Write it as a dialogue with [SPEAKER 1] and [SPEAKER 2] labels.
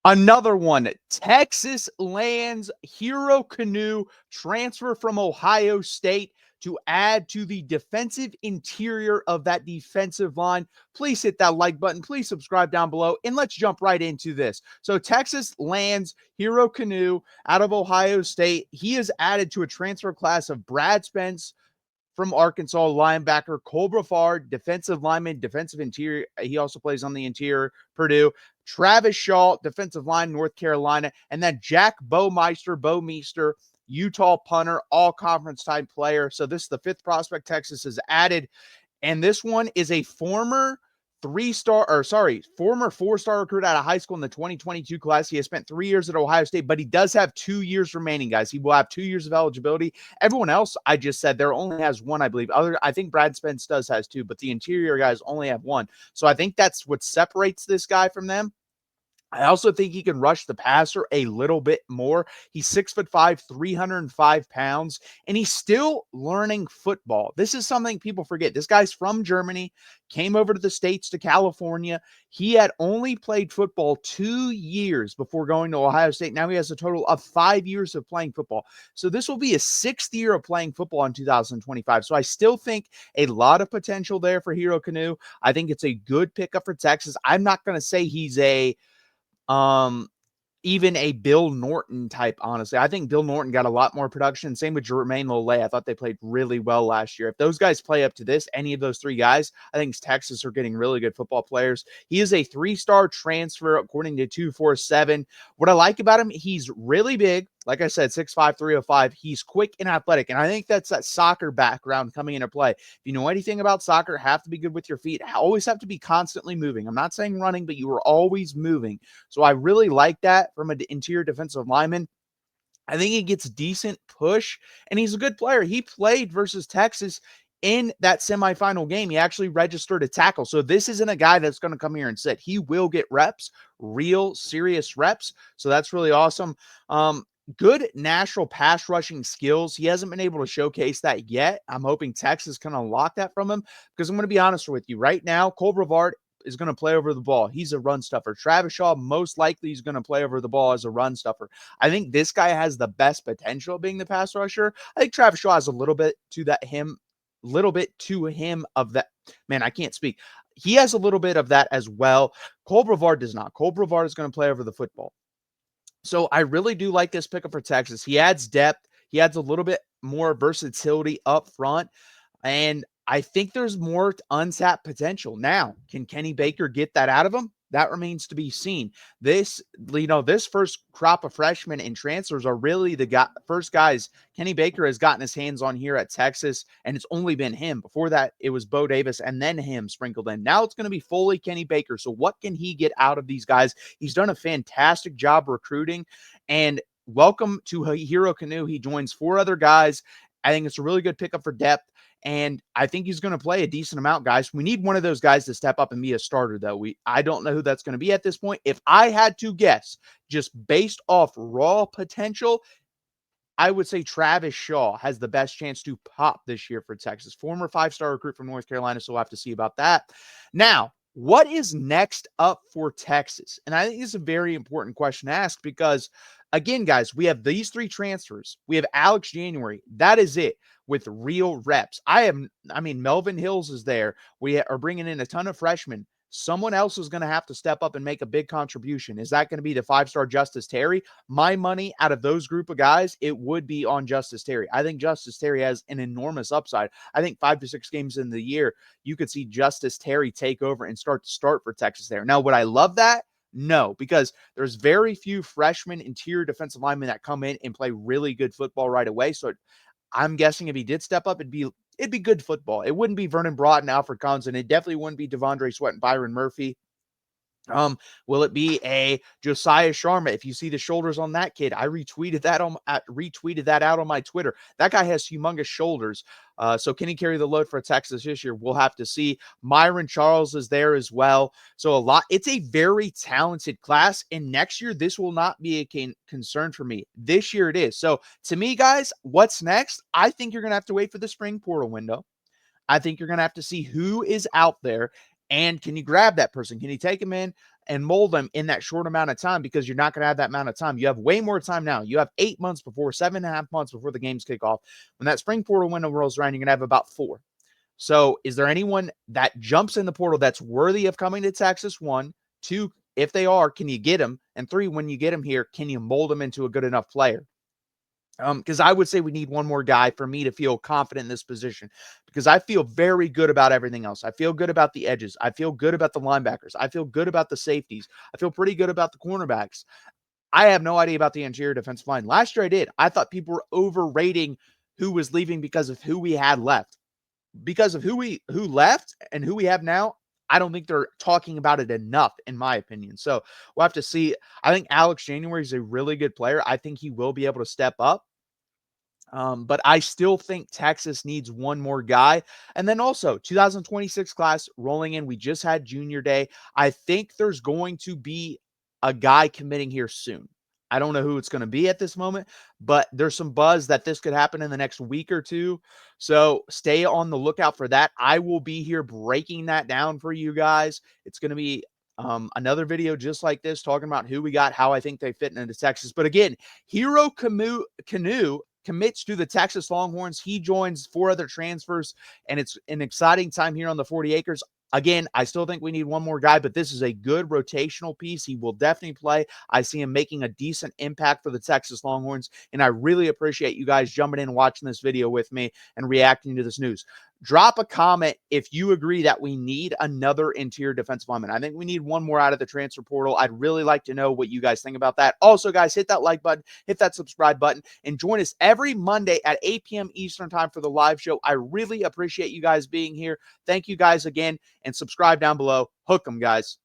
[SPEAKER 1] Another one, Texas lands Hero Kanu, transfer from Ohio State, to add to the defensive interior of that defensive line. Please hit that like button. Please subscribe down below, and let's jump right into this. So Texas lands Hero Kanu out of Ohio State. He is added to a transfer class of Brad Spence from Arkansas, linebacker, Cole Brafard, defensive lineman, defensive interior. He also plays on the interior, Purdue. Travis Shaw, defensive line, North Carolina. And then Jack Bo Meester, Utah punter, all conference type player. So this is the fifth prospect Texas has added. And this one is a former former four-star recruit out of high school in the 2022 class. He has spent 3 years at Ohio State, but he does have 2 years remaining, guys. He will have 2 years of eligibility. Everyone else, I just said, there only has one, I believe. I think Brad Spence has 2, but the interior guys only have 1. So I think that's what separates this guy from them. I also think he can rush the passer a little bit more. He's 6'5", 305 pounds, and he's still learning football. This is something people forget. This guy's from Germany, came over to the States, to California. He had only played football 2 years before going to Ohio State. Now he has a total of 5 years of playing football. So this will be his 6th year of playing football in 2025. So I still think a lot of potential there for Hero Kanu. I think it's a good pickup for Texas. I'm not going to say he's even a Bill Norton type, honestly. I think Bill Norton got a lot more production. Same with Jermaine Lole. I thought they played really well last year. If those guys play up to this, any of those 3 guys, I think Texas are getting really good football players. He is a 3-star transfer, according to 247. What I like about him, he's really big. Like I said, 6'5", 305. He's quick and athletic, and I think that's that soccer background coming into play. If you know anything about soccer, have to be good with your feet. Always have to be constantly moving. I'm not saying running, but you are always moving. So I really like that from an interior defensive lineman. I think he gets decent push, and he's a good player. He played versus Texas in that semifinal game. He actually registered a tackle. So this isn't a guy that's going to come here and sit. He will get reps, real serious reps. So that's really awesome. Good natural pass rushing skills. He hasn't been able to showcase that yet. I'm hoping Texas can unlock that from him, because I'm going to be honest with you. Right now, Cole Brevard is going to play over the ball. He's a run stuffer. Travis Shaw, most likely, is going to play over the ball as a run stuffer. I think this guy has the best potential of being the pass rusher. I think Travis Shaw has a little bit to him of that. Man, I can't speak. He has a little bit of that as well. Cole Brevard does not. Cole Brevard is going to play over the football. So I really do like this pickup for Texas. He adds depth. He adds a little bit more versatility up front. And I think there's more untapped potential. Now, can Kenny Baker get that out of him? That remains to be seen. This first crop of freshmen and transfers are really the first guys Kenny Baker has gotten his hands on here at Texas, and it's only been him. Before that, it was Bo Davis and then him sprinkled in. Now it's going to be fully Kenny Baker. So what can he get out of these guys? He's done a fantastic job recruiting, and welcome to Hero Kanu. He joins 4 other guys. I think it's a really good pickup for depth. And I think he's going to play a decent amount, guys. We need one of those guys to step up and be a starter, though. I don't know who that's going to be at this point. If I had to guess, just based off raw potential, I would say Travis Shaw has the best chance to pop this year for Texas. Former 5-star recruit from North Carolina, so we'll have to see about that. Now, what is next up for Texas? And I think this is a very important question to ask, because, again, guys, we have these 3 transfers. We have Alex January. That is it, with real reps. Melvin Hills is there. We are bringing in a ton of freshmen. Someone else is going to have to step up and make a big contribution. Is that going to be the 5-star Justice Terry? My money out of those group of guys, it would be on Justice Terry. I think Justice Terry has an enormous upside. I think 5 to 6 games in the year, you could see Justice Terry take over and start for Texas there. Now, would I love that? No, because there's very few freshman interior defensive linemen that come in and play really good football right away. So I'm guessing if he did step up, it'd be good football. It wouldn't be Vernon Broughton, Alfred Collins, and it definitely wouldn't be Devondre Sweat and Byron Murphy. Will it be a Josiah Sharma? If you see the shoulders on that kid, I retweeted that out on my Twitter. That guy has humongous shoulders. So can he carry the load for Texas this year? We'll have to see. Myron Charles is there as well. So it's a very talented class. And next year, this will not be a concern for me. This year it is. So to me, guys, what's next? I think you're going to have to wait for the spring portal window. I think you're going to have to see who is out there. And can you grab that person? Can you take him in? and mold them in that short amount of time, because you're not going to have that amount of time. You have way more time now. You have 8 months before, 7.5 months before the games kick off. When that spring portal window rolls around, you're going to have about 4. So is there anyone that jumps in the portal that's worthy of coming to Texas? 1, 2, if they are, can you get them? And 3, when you get them here, can you mold them into a good enough player? Because I would say we need one more guy for me to feel confident in this position, because I feel very good about everything else. I feel good about the edges. I feel good about the linebackers. I feel good about the safeties. I feel pretty good about the cornerbacks. I have no idea about the interior defensive line. Last year I did. I thought people were overrating who was leaving because of who we had left. Because of who left and who we have now, I don't think they're talking about it enough, in my opinion. So we'll have to see. I think Alex January is a really good player. I think he will be able to step up. But I still think Texas needs one more guy. And then also 2026 class rolling in. We just had junior day. I think there's going to be a guy committing here soon. I don't know who it's going to be at this moment, but there's some buzz that this could happen in the next week or two. So stay on the lookout for that. I will be here breaking that down for you guys. It's going to be another video just like this, talking about who we got, how I think they fit into Texas. But again, Hero Kanu commits to the Texas Longhorns. He joins 4 other transfers, and it's an exciting time here on the 40 acres. Again, I still think we need one more guy, but this is a good rotational piece. He will definitely play. I see him making a decent impact for the Texas Longhorns, and I really appreciate you guys jumping in and watching this video with me and reacting to this news. Drop a comment if you agree that we need another interior defensive lineman. I think we need one more out of the transfer portal. I'd really like to know what you guys think about that. Also, guys, hit that like button, hit that subscribe button, and join us every Monday at 8 p.m. Eastern time for the live show. I really appreciate you guys being here. Thank you guys again, and subscribe down below. Hook 'em, guys.